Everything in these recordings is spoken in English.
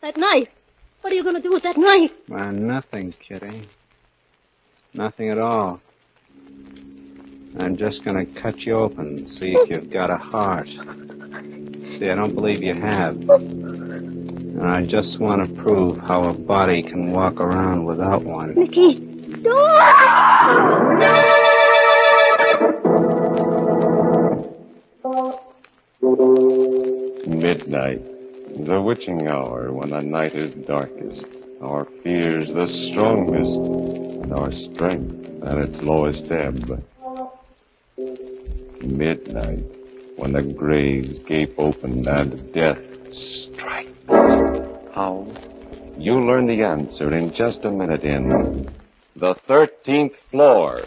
That knife. What are you going to do with that knife? Nothing, Kitty. Nothing at all. I'm just going to cut you open and see if you've got a heart. See, I don't believe you have. And I just want to prove how a body can walk around without one. Nicky! Midnight, the witching hour when the night is darkest, our fears the strongest, and our strength at its lowest ebb. Midnight, when the graves gape open and death strikes. How? You'll learn the answer in just a minute in The 13th Floor.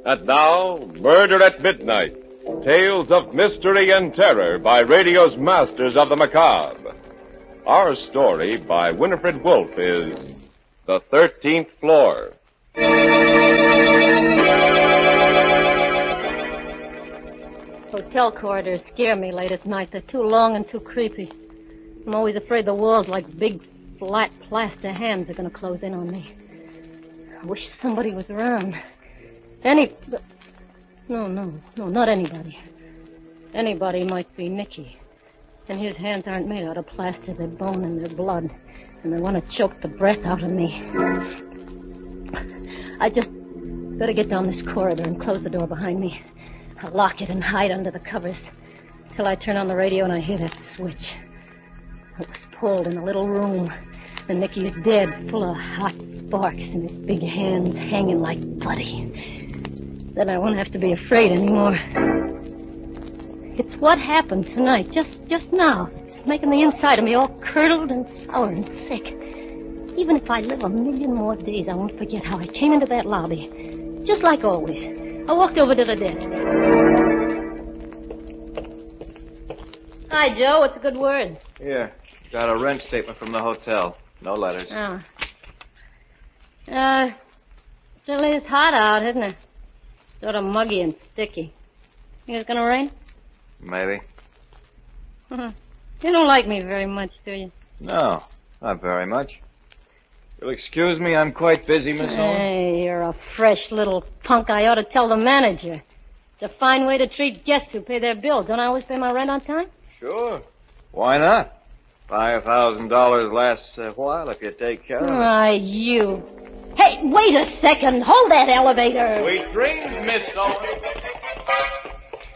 And now, Murder at Midnight. Tales of mystery and terror by radio's masters of the macabre. Our story by Winifred Wolfe is The 13th Floor. Hotel corridors scare me late at night. They're too long and too creepy. I'm always afraid the walls, like big, flat plaster hands, are going to close in on me. I wish somebody was around. No, not anybody. Anybody might be Nicky. And his hands aren't made out of plaster. They're bone and they're blood. And they want to choke the breath out of me. I just better get down this corridor and close the door behind me. I'll lock it and hide under the covers till I turn on the radio and I hear that switch. It was pulled in a little room. And Nicky is dead, full of hot sparks and his big hands hanging like putty. Then I won't have to be afraid anymore. It's what happened tonight, just now. It's making the inside of me all curdled and sour and sick. Even if I live a million more days, I won't forget how I came into that lobby. Just like always. I walked over to the desk. Hi, Joe. What's a good word? Here. Got a rent statement from the hotel. No letters. Oh. Certainly it's hot out, isn't it? Sort of muggy and sticky. Think it's gonna rain? Maybe. You don't like me very much, do you? No, not very much. You'll excuse me, I'm quite busy, Miss Owen. Hey, you're a fresh little punk. I ought to tell the manager. It's a fine way to treat guests who pay their bills. Don't I always pay my rent on time? Sure. Why not? $5,000 lasts a while if you take care of it. Why, you... Hey, wait a second. Hold that elevator. Sweet dreams, Miss Owen.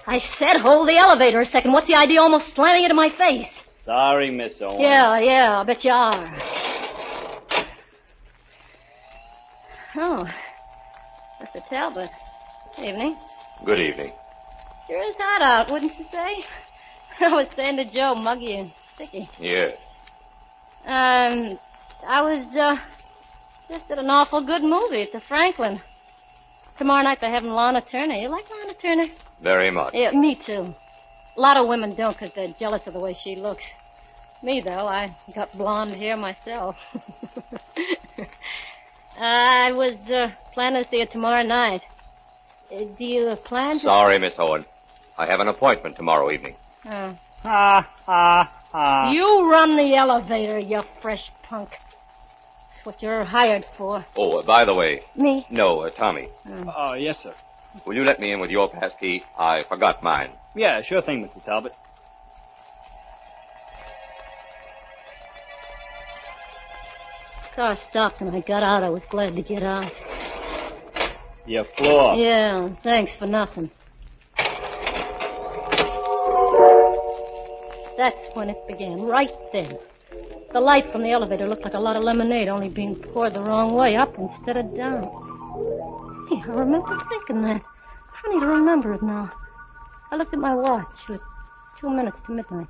I said hold the elevator a second. What's the idea almost slamming it in my face? Sorry, Miss Owen. Yeah, I bet you are. Oh, Mr. Talbot. Evening. Good evening. Sure is hot out, wouldn't you say? I was saying to Joe, muggy and sticky. Yes. I was, just at an awful good movie at the Franklin. Tomorrow night they're having Lana Turner. You like Lana Turner? Very much. Yeah, me too. A lot of women don't because they're jealous of the way she looks. Me, though, I got blonde hair myself. I was planning to see her tomorrow night. Do you plan to... Sorry, Miss Owen. I have an appointment tomorrow evening. Oh. Ha. You run the elevator, you fresh punk. That's what you're hired for. Oh, by the way... Me? No, Tommy. Oh, yes, sir. Will you let me in with your pass key? I forgot mine. Yeah, sure thing, Mr. Talbot. car stopped and I got out. I was glad to get out. Your floor. Yeah, thanks for nothing. That's when it began, right then. The light from the elevator looked like a lot of lemonade, only being poured the wrong way, up instead of down. Hey, I remember thinking that. Funny to remember it now. I looked at my watch. It was 2 minutes to midnight.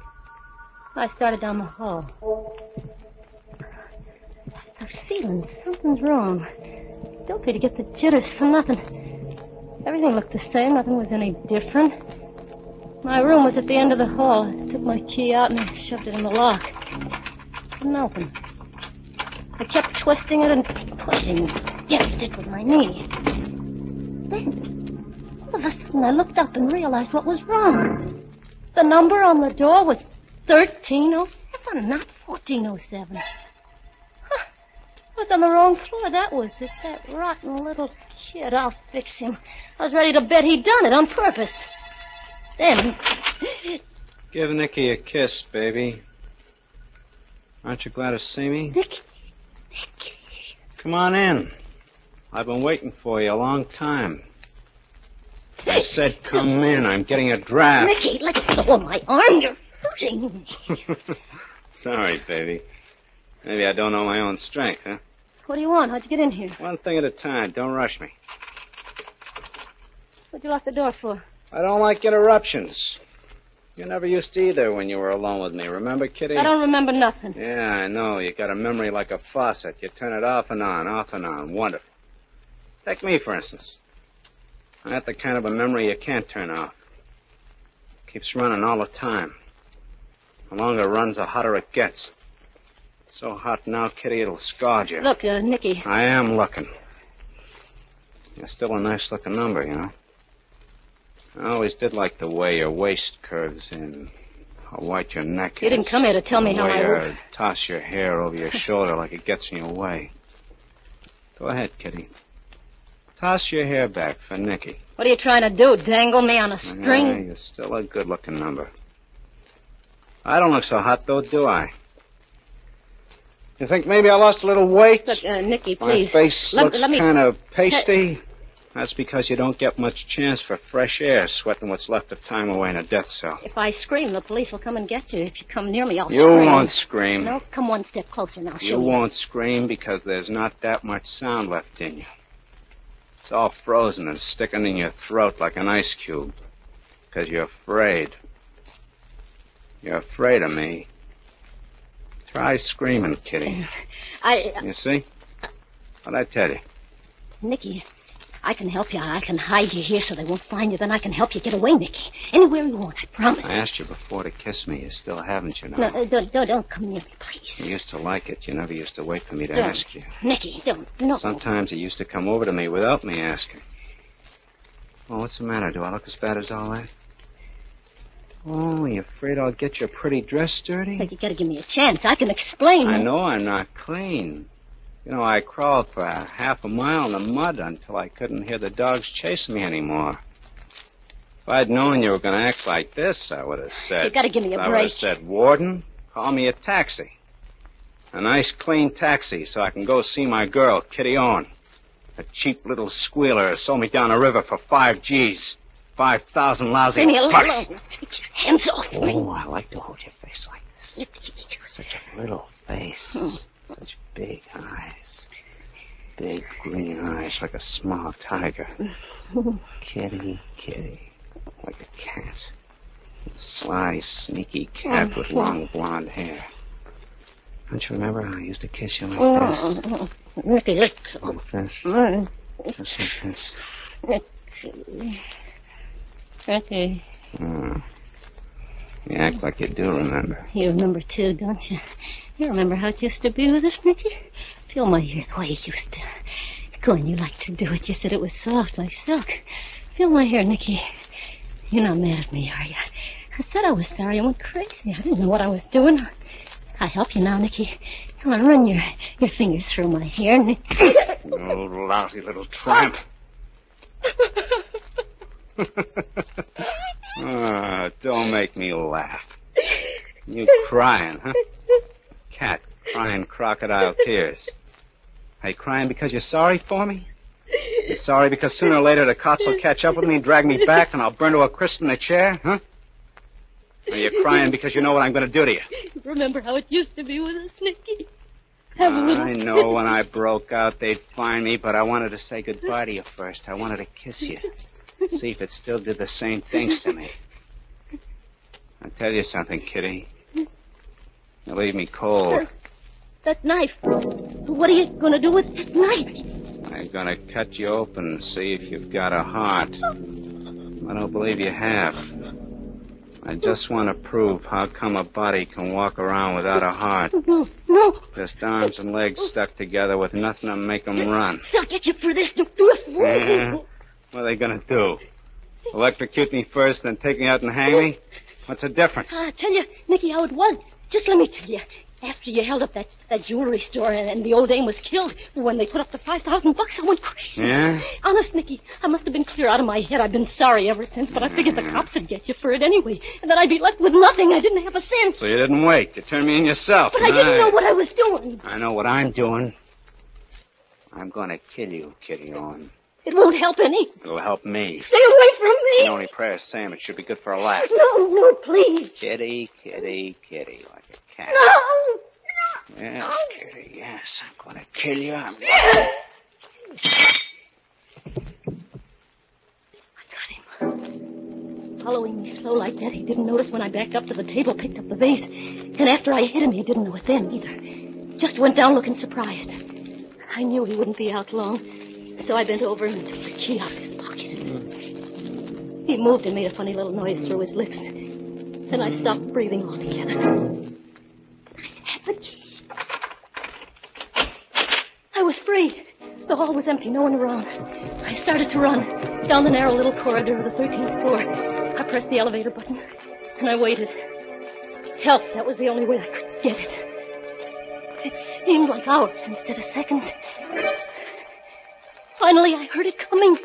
I started down the hall. I was feeling something's wrong. Don't pay to get the jitters for nothing. Everything looked the same. Nothing was any different. My room was at the end of the hall. I took my key out and I shoved it in the lock. It wouldn't open. I kept twisting it and pushing against it with my knee. Then, all of a sudden, I looked up and realized what was wrong. The number on the door was 1307, not 1407. Huh. I was on the wrong floor. That was it. That rotten little kid. I'll fix him. I was ready to bet he'd done it on purpose. Then... Give Nicky a kiss, baby. Aren't you glad to see me? Nicky. Come on in. I've been waiting for you a long time. I said come in. I'm getting a draft. Nicky, let go of my arm. You're hurting me. Sorry, baby. Maybe I don't know my own strength, huh? What do you want? How'd you get in here? One thing at a time. Don't rush me. What'd you lock the door for? I don't like interruptions. You never used to either when you were alone with me. Remember, Kitty? I don't remember nothing. Yeah, I know. You got a memory like a faucet. You turn it off and on, off and on. Wonderful. Take me, for instance. I have the kind of a memory you can't turn off. Keeps running all the time. The longer it runs, the hotter it gets. It's so hot now, Kitty, it'll scald you. Look, Nicky. I am looking. You're still a nice-looking number, you know. I always did like the way your waist curves in, how white your neck is. You didn't come here to tell me how I would toss your hair over your shoulder like it gets in your way. Go ahead, Kitty. Toss your hair back for Nicky. What are you trying to do, dangle me on a string? Yeah, you're still a good-looking number. I don't look so hot, though, do I? You think maybe I lost a little weight? Look, Nicky, please. My face looks let me... kind of pasty. That's because you don't get much chance for fresh air sweating what's left of time away in a death cell. If I scream, the police will come and get you. If you come near me, I'll You scream. won't scream. No, come one step closer now. You won't scream because there's not that much sound left in you. It's all frozen and sticking in your throat like an ice cube. Because you're afraid. You're afraid of me. Try screaming, Kitty. You see? What'd I tell you? Nicky, I can help you. I can hide you here so they won't find you. Then I can help you get away, Nicky. Anywhere you want, I promise. I asked you before to kiss me. You still haven't, you know. No, don't come near me, please. You used to like it. You never used to wait for me to ask you. Nicky, don't. No. Sometimes you used to come over to me without me asking. Oh, what's the matter? Do I look as bad as all that? Oh, you afraid I'll get your pretty dress dirty? But you gotta give me a chance. I can explain. I know I'm not clean. You know, I crawled for half a mile in the mud until I couldn't hear the dogs chasing me anymore. If I'd known you were going to act like this, I would have said... You gotta give me a break. I would have said, Warden, call me a taxi. A nice, clean taxi so I can go see my girl, Kitty Owen. A cheap little squealer who sold me down the river for 5 G's. 5,000 lousy Leave me bucks. alone. Take your hands off me. Oh, I like to hold your face like this. Such a little face. Such big eyes. Big green eyes like a small tiger. Kitty, kitty. Like a cat. A sly, sneaky cat with long blonde hair. Don't you remember how I used to kiss you like this? Nicky, let's go. Like this? Just like this. Nicky. You act like you do remember. You remember, too, don't you? You remember how it used to be with us, Nicky? Feel my hair the way it used to. Go on, you like to do it. You said it was soft like silk. Feel my hair, Nicky. You're not mad at me, are you? I said I was sorry. I went crazy. I didn't know what I was doing. I'll help you now, Nicky. Come on, run your fingers through my hair, Nicky. Oh, lousy little tramp. Don't make me laugh. You crying, huh? Cat crying crocodile tears. Are you crying because you're sorry for me? You're sorry because sooner or later the cops will catch up with me and drag me back and I'll burn to a crisp in a chair, huh? Or you're crying because you know what I'm going to do to you? Remember how it used to be with us, Nicky? I know when I broke out they'd find me, but I wanted to say goodbye to you first. I wanted to kiss you. See if it still did the same things to me. I'll tell you something, Kitty. You leave me cold. That knife. What are you going to do with that knife? I'm going to cut you open and see if you've got a heart. I don't believe you have. I just want to prove how come a body can walk around without a heart. No. Just arms and legs stuck together with nothing to make them run. They'll get you for this. Don't do it. Yeah. What are they going to do? Electrocute me first, then take me out and hang me? What's the difference? I'll tell you, Nicky, how it was. Just let me tell you. After you held up that jewelry store and the old dame was killed, when they put up the $5,000, I went crazy. Yeah? Honest, Nicky, I must have been clear out of my head. I've been sorry ever since, but I figured the cops would get you for it anyway, and then I'd be left with nothing. I didn't have a cent. So you didn't wait. You turned me in yourself. But I didn't know what I was doing. I know what I'm doing. I'm going to kill you, Kitty Owen. It won't help any. It'll help me. Stay away from me. The only prayer is Sam. It should be good for a laugh. No, please. Kitty, kitty, kitty, like a cat. No. Yes, Kitty, yes. I'm going to kill you. I got him. Following me slow like that, he didn't notice when I backed up to the table, picked up the vase. And after I hit him, he didn't know it then either. Just went down looking surprised. I knew he wouldn't be out long, so I bent over him and took the key out of his pocket. He moved and made a funny little noise through his lips. Then I stopped breathing altogether. I had the key. I was free. The hall was empty, no one around. I started to run down the narrow little corridor of the 13th floor. I pressed the elevator button, and I waited. Help, that was the only way I could get it. It seemed like hours instead of seconds. Finally, I heard it coming.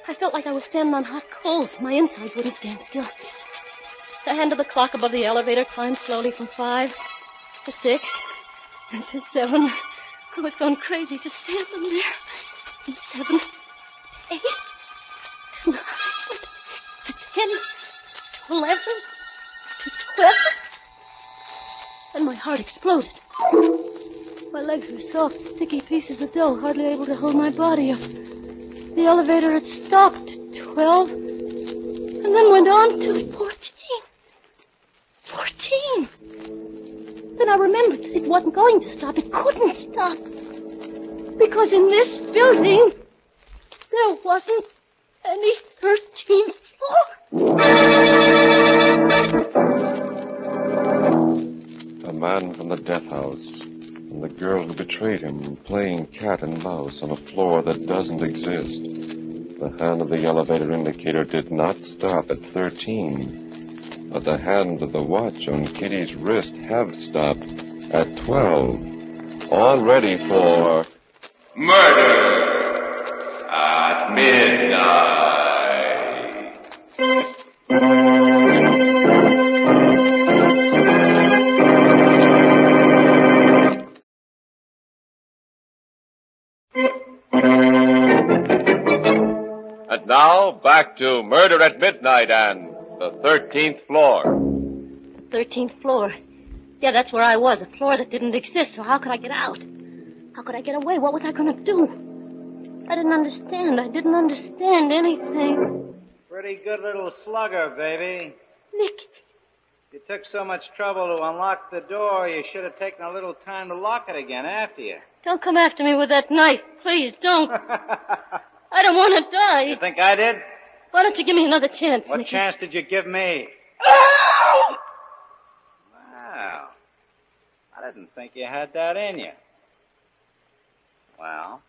I felt like I was standing on hot coals. My insides wouldn't stand still. The hand of the clock above the elevator climbed slowly from 5 to 6 and to 7. I was going crazy just standing there. And 7, 8, to 9, to 10, to 11, to 12. And my heart exploded. My legs were soft, sticky pieces of dough, hardly able to hold my body up. The elevator had stopped at 12, and then went on to 14. 14! Then I remembered that it wasn't going to stop. It couldn't stop. Because in this building, there wasn't any 13th floor. A man from the death house and the girl who betrayed him playing cat and mouse on a floor that doesn't exist. The hand of the elevator indicator did not stop at 13. But the hands of the watch on Kitty's wrist have stopped at 12. All ready for Murder at Midnight. And now, back to Murder at Midnight and the 13th floor. 13th floor. Yeah, that's where I was, a floor that didn't exist, so how could I get out? How could I get away? What was I going to do? I didn't understand. I didn't understand anything. Pretty good little slugger, baby. Nick. You took so much trouble to unlock the door, you should have taken a little time to lock it again after you. Don't come after me with that knife. Please, don't. I don't want to die. You think I did? Why don't you give me another chance, What Nicky? chance did you give me? Wow. I didn't think you had that in you. Well,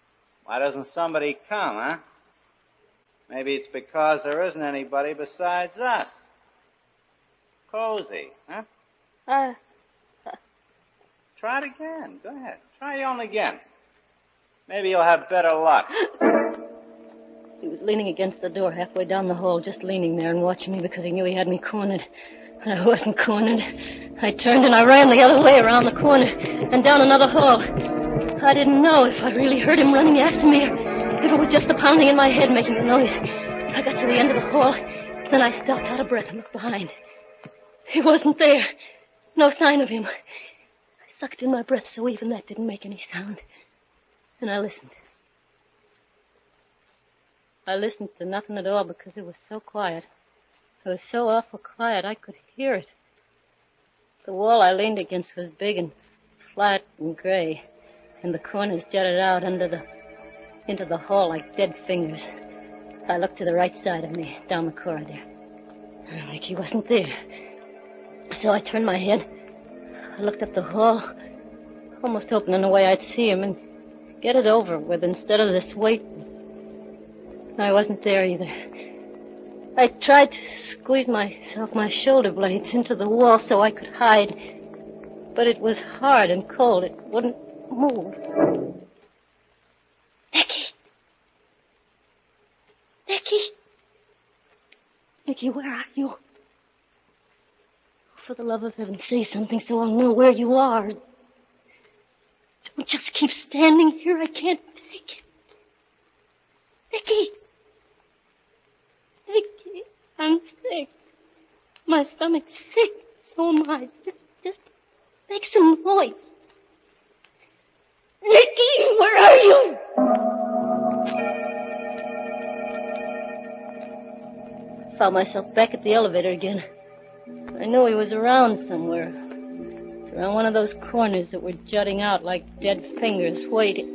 why doesn't somebody come, huh? Maybe it's because there isn't anybody besides us. Cozy, huh? Try it again. Go ahead. Try your own again. Maybe you'll have better luck. He was leaning against the door halfway down the hall, just leaning there and watching me because he knew he had me cornered. And I wasn't cornered. I turned and I ran the other way around the corner and down another hall. I didn't know if I really heard him running after me or if it was just the pounding in my head making the noise. I got to the end of the hall, then I stopped out of breath and looked behind. He wasn't there. No sign of him. I sucked in my breath so even that didn't make any sound. And I listened. I listened to nothing at all because it was so quiet. It was so awful quiet I could hear it. The wall I leaned against was big and flat and gray, and the corners jutted out into the hall like dead fingers. I looked to the right side of me, down the corridor. Like he wasn't there. So I turned my head. I looked up the hall, almost hoping in a way I'd see him and get it over with instead of this wait. I wasn't there either. I tried to squeeze my shoulder blades into the wall so I could hide, but it was hard and cold. It wouldn't move. Nicky! Nicky! Nicky, where are you? For the love of heaven, say something so I'll know where you are. Don't just keep standing here. I can't take it. Nicky! Nicky, I'm sick. My stomach's sick. So am I. Just make some noise. Nicky, where are you? I found myself back at the elevator again. I knew he was around somewhere. Around one of those corners that were jutting out like dead fingers waiting.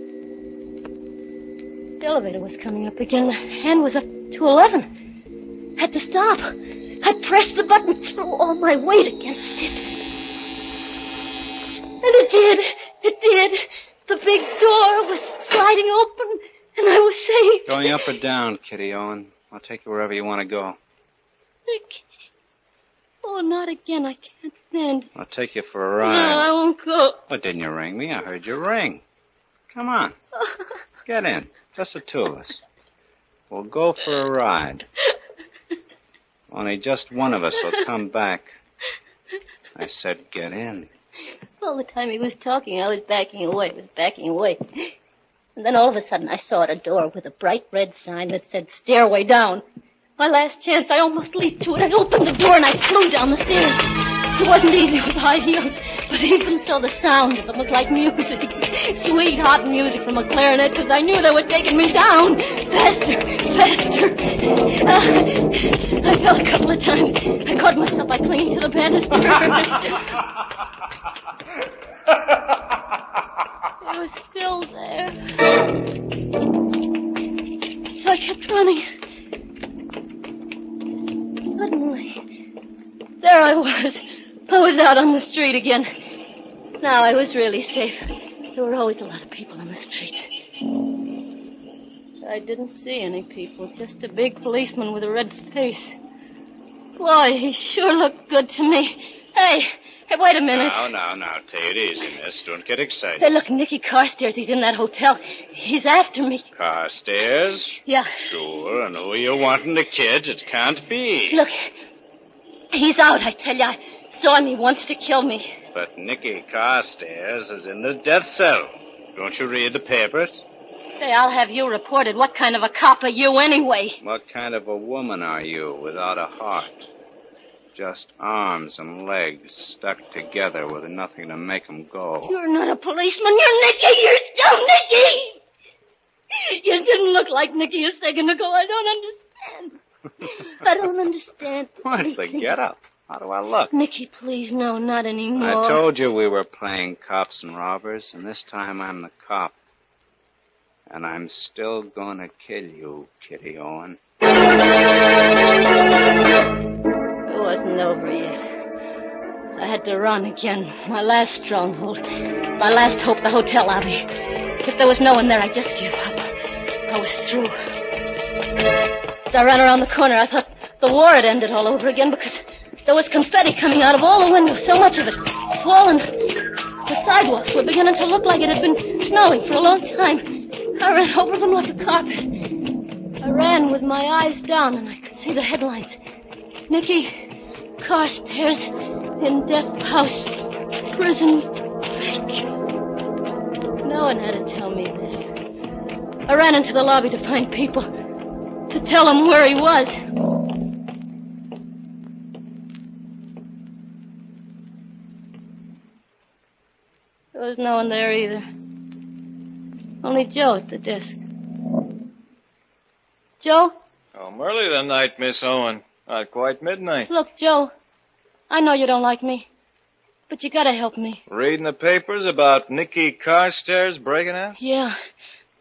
The elevator was coming up again. The hand was up to 11. Had to stop. I pressed the button, threw all my weight against it. And it did. It did. The big door was sliding open, and I was safe. Going up or down, Kitty Owen? I'll take you wherever you want to go. Nicky. Oh, not again. I can't stand. I'll take you for a ride. No, I won't go. Well, didn't you ring me? I heard you ring. Come on. Get in. Just the two of us. We'll go for a ride. Only just one of us will come back. I said get in. All the time he was talking, I was backing away. And then all of a sudden, I saw at a door with a bright red sign that said stairway down. My last chance, I almost leaped to it. I opened the door and I flew down the stairs. It wasn't easy with high heels, but even so, the sound of them was like music. Sweet, hot music from a clarinet, because I knew they were taking me down. Faster. I fell a couple of times. I caught myself by clinging to the banister. It was still there. So I kept running. Suddenly, there I was. I was out on the street again. Now I was really safe. There were always a lot of people on the streets. I didn't see any people, just a big policeman with a red face. Boy, he sure looked good to me. Hey, wait a minute. Now, take it easy, miss. Don't get excited. Hey, look, Nicky Carstairs, he's in that hotel. He's after me. Carstairs? Yeah. Sure, and who you wanting the kids? It can't be. Look, he's out, I tell you. I saw him. He wants to kill me. But Nicky Carstairs is in the death cell. Don't you read the papers? Hey, I'll have you reported. What kind of a cop are you anyway? What kind of a woman are you without a heart? Just arms and legs stuck together with nothing to make them go. You're not a policeman. You're Nicky. You're still Nicky. You didn't look like Nicky a second ago. I don't understand. What's the get-up? How do I look? Nicky, please, no, not anymore. I told you we were playing cops and robbers, and this time I'm the cop. And I'm still gonna kill you, Kitty Owen. It wasn't over yet. I had to run again. My last stronghold. My last hope, the hotel lobby. If there was no one there, I'd just give up. I was through. As I ran around the corner, I thought the war had ended all over again because there was confetti coming out of all the windows, so much of it fallen. The sidewalks were beginning to look like it had been snowing for a long time. I ran over them like a carpet. I ran with my eyes down, and I could see the headlines. Nicky Carstairs in death house, prison break. No one had to tell me that. I ran into the lobby to find people, to tell them where he was. There was no one there either. Only Joe at the desk. Joe? Oh, early the night, Miss Owen. Not quite midnight. Look, Joe, I know you don't like me, but you gotta help me. Reading the papers about Nicky Carstairs breaking out? Yeah,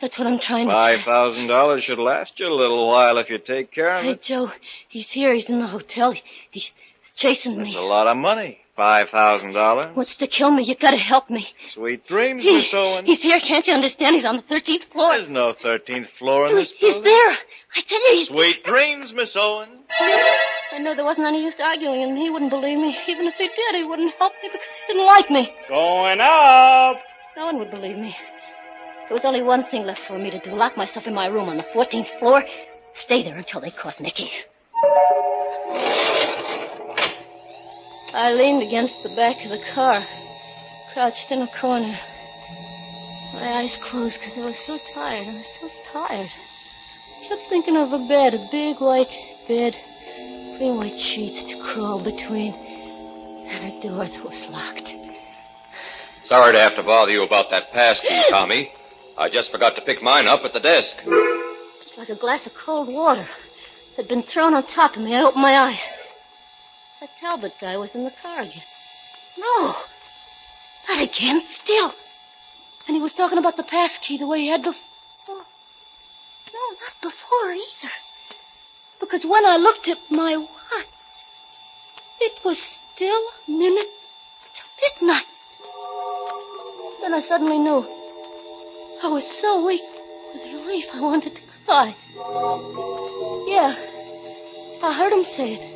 that's what I'm trying to do. $5,000 should last you a little while if you take care of Hey, it. Joe, he's here. He's in the hotel. He's chasing me. That's a lot of money. $5,000. Wants to kill me. You gotta help me. Sweet dreams, Miss Owen. He's here. Can't you understand? He's on the 13th floor. There's no 13th floor in this He's building. there. I tell you, he's... Sweet dreams, Miss Owen. I know there wasn't any use arguing, and he wouldn't believe me. Even if he did, he wouldn't help me because he didn't like me. Going up. No one would believe me. There was only one thing left for me to do. Lock myself in my room on the 14th floor. Stay there until they caught Nicky. I leaned against the back of the car, crouched in a corner. My eyes closed because I was so tired. I was so tired. I kept thinking of a bed, a big white bed, clean white sheets to crawl between, and a door that was locked. Sorry to have to bother you about that pass key, Tommy. I just forgot to pick mine up at the desk. Just like a glass of cold water had been thrown on top of me. I opened my eyes. That Talbot guy was in the car again. No, not again, still. And he was talking about the pass key the way he had before. No, not before either. Because when I looked at my watch, it was still a minute to midnight. Then I suddenly knew. I was so weak with relief I wanted to cry. Yeah, I heard him say it.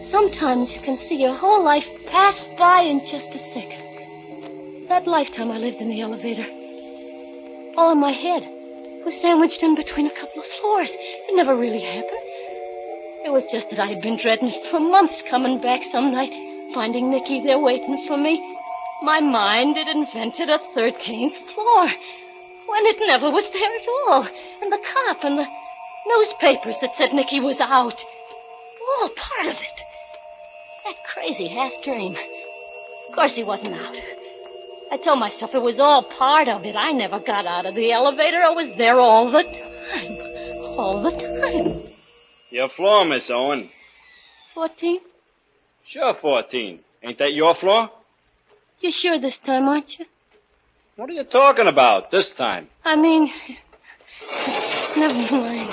Sometimes you can see your whole life pass by in just a second. That lifetime I lived in the elevator, all in my head, was sandwiched in between a couple of floors. It never really happened. It was just that I had been dreading it for months, coming back some night, finding Nicky there waiting for me. My mind had invented a 13th floor, when it never was there at all. And the cop and the newspapers that said Nicky was out. All part of it. That crazy half-dream. Of course he wasn't out. I told myself it was all part of it. I never got out of the elevator. I was there all the time. All the time. Your floor, Miss Owen. 14? Sure, 14. Ain't that your floor? You sure this time, aren't you? What are you talking about this time? I mean, never mind.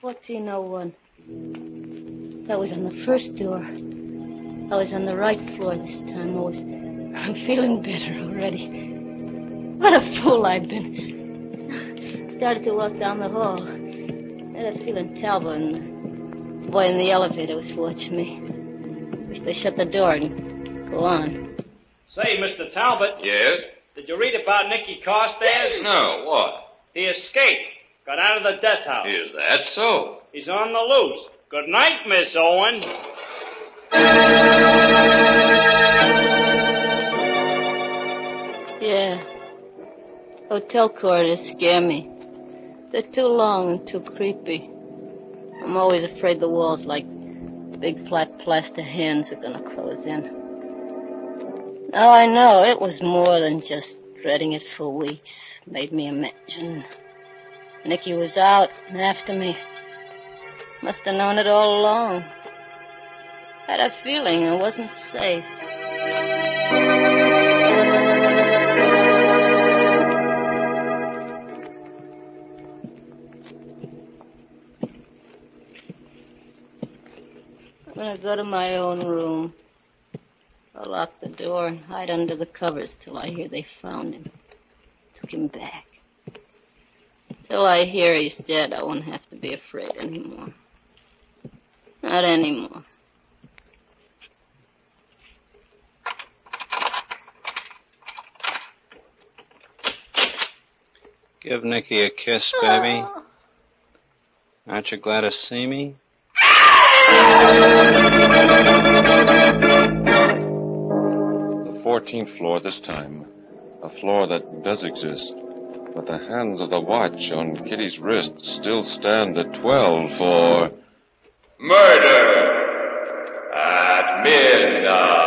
1401. That was on the first door. I was on the right floor this time. I'm feeling better already. What a fool I've been. Started to walk down the hall. Had a feeling Talbot and the boy in the elevator was watching me. Wish they shut the door and go on. Say, Mr. Talbot. Yes? Did you read about Nicky Carstairs? No, what? He escaped. Got out of the death house. Is that so? He's on the loose. Good night, Miss Owen. Yeah. Hotel corridors scare me. They're too long and too creepy. I'm always afraid the walls, like big flat plaster hands, are gonna close in. Now I know it was more than just dreading it for weeks. Made me imagine. Nicky was out and after me. Must have known it all along. Had a feeling I wasn't safe. I'm gonna go to my own room. I'll lock the door and hide under the covers till I hear they found him. Took him back. Till I hear he's dead, I won't have to be afraid anymore. Not anymore. Give Nicky a kiss, baby. Aren't you glad to see me? The 14th floor this time. A floor that does exist. But the hands of the watch on Kitty's wrist still stand at 12 for... Murder at midnight.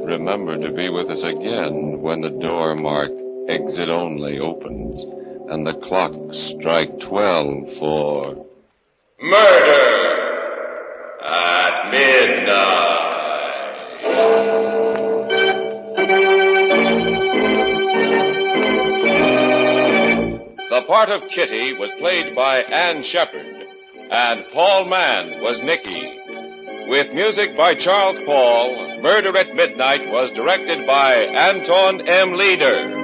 Remember to be with us again when the door marked Exit Only opens and the clocks strike 12 for Murder at Midnight. The part of Kitty was played by Ann Shepard, and Paul Mann was Nicky. With music by Charles Paul, Murder at Midnight was directed by Anton M. Leader.